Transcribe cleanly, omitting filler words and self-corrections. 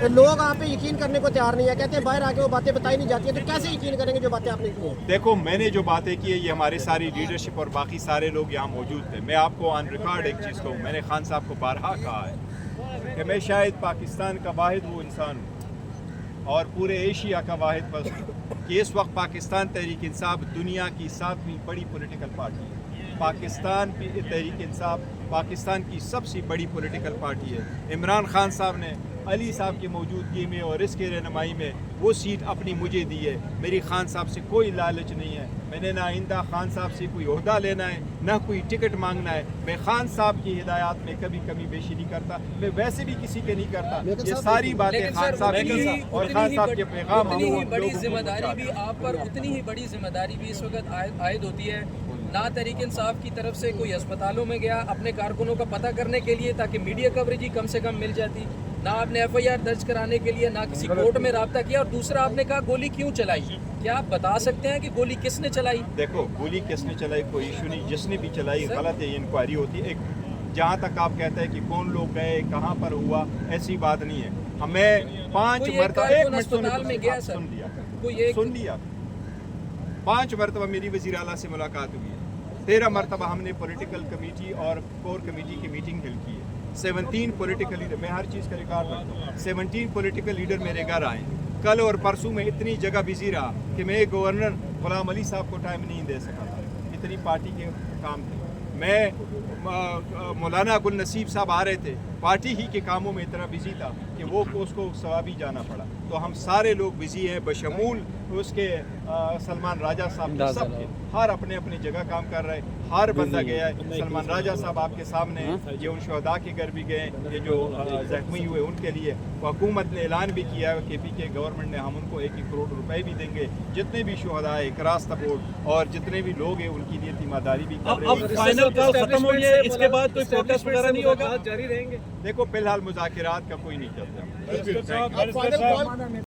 لوگ آپ پہ یقین کرنے کو تیار نہیں ہے، کہتے ہیں باہر آ کے وہ باتیں بتائی نہیں جاتی ہیں، تو کیسے یقین کریں گے جو باتیں آپ نے کی ہیں؟ دیکھو میں نے جو باتیں کی ہے یہ ہماری ساری لیڈرشپ اور باقی سارے لوگ یہاں موجود تھے. میں آپ کو آن ریکارڈ ایک چیز کہوں، میں نے خان صاحب کو بارہا کہا ہے کہ میں شاید پاکستان کا واحد وہ انسان ہوں اور پورے ایشیا کا واحد پرسن کہ اس وقت پاکستان تحریک انصاف دنیا کی 7ویں بڑی پولیٹیکل پارٹی ہے. پاکستان تحریک انصاف پاکستان کی سب سے بڑی پولیٹیکل پارٹی ہے. عمران خان صاحب نے علی صاحب کی موجودگی میں اور اس کی رہنمائی میں وہ سیٹ اپنی مجھے دی ہے. میری خان صاحب سے کوئی لالچ نہیں ہے. میں نے نہ آئندہ خان صاحب سے کوئی عہدہ لینا ہے نہ کوئی ٹکٹ مانگنا ہے. میں خان صاحب کی ہدایات میں کبھی کمی بیشی نہیں کرتا. میں ویسے بھی کسی کے نہیں کرتا. یہ ساری باتیں خان صاحب کی اور خان صاحب کے پیغام اتنی ہی بڑی ذمہ داری بھی آپ پر اتنی ہی بڑی ذمہ داری بھی اس وقت عائد ہوتی ہے. نہ تحریک انصاف کی طرف سے کوئی اسپتالوں میں گیا اپنے کارکنوں کا پتہ کرنے کے لیے تاکہ میڈیا کوریج ہی کم سے کم مل جاتی، نہ آپ نے ایف آئی آر درج کرانے کے لیے، نہ کسی کورٹ میں رابطہ کیا. اور دوسرا آپ نے کہا گولی کیوں چلائی، کیا آپ بتا سکتے ہیں کہ گولی کس نے چلائی؟ دیکھو گولی کس نے چلائی کوئی ایشو نہیں، جس نے بھی چلائی غلط ہے، یہ انکوائری ہوتی ہے. ایک جہاں تک آپ کہتے ہیں کہ کون لوگ گئے کہاں پر ہوا، ایسی بات نہیں ہے. ہمیں 5 مرتبہ ایک منٹ سن لیا 5 مرتبہ میری وزیر اعلیٰ سے ملاقات ہوئی ہے. 13 مرتبہ ہم نے پولیٹیکل کمیٹی اور کور کمیٹی کی میٹنگ ہیلڈ کی ہے. 17 پولیٹیکل لیڈر، میں ہر چیز کا ریکارڈ رکھتا ہوں. 17 پولیٹیکل لیڈر میرے گھر آئے. کل اور پرسوں میں اتنی جگہ بزی رہا کہ میں گورنر غلام علی صاحب کو ٹائم نہیں دے سکا تھا، اتنی پارٹی کے کام تھے. میں مولانا گل نصیب صاحب آ رہے تھے، پارٹی ہی کے کاموں میں اتنا بزی تھا کہ وہ اس کو ثوابی جانا پڑا. تو ہم سارے لوگ بزی ہیں بشمول اس کے سلمان راجہ صاحب کے، سب کے ہر اپنے اپنی جگہ کام کر رہے. ہر بندہ گیا ہے. سلمان راجہ صاحب آپ کے سامنے یہ ان شہداء کے گھر بھی گئے، یہ جو زخمی ہوئے ان کے لیے حکومت نے اعلان بھی کیا ہے کہ پی کے گورنمنٹ نے ہم ان کو 1 کروڑ روپے بھی دیں گے. جتنے بھی شہداء ہیں اکراس سپورٹ اور جتنے بھی لوگ ہیں ان کی لیے تیمارداری بھی کر رہے ہیں. اب فائنل کال ختم ہوئی ہے، اس کے بعد کوئی پروٹیسٹ وغیرہ نہیں ہوگا، جاری رہیں گے؟ دیکھو فی الحال مذاکرات کا کوئی نہیں چلتا.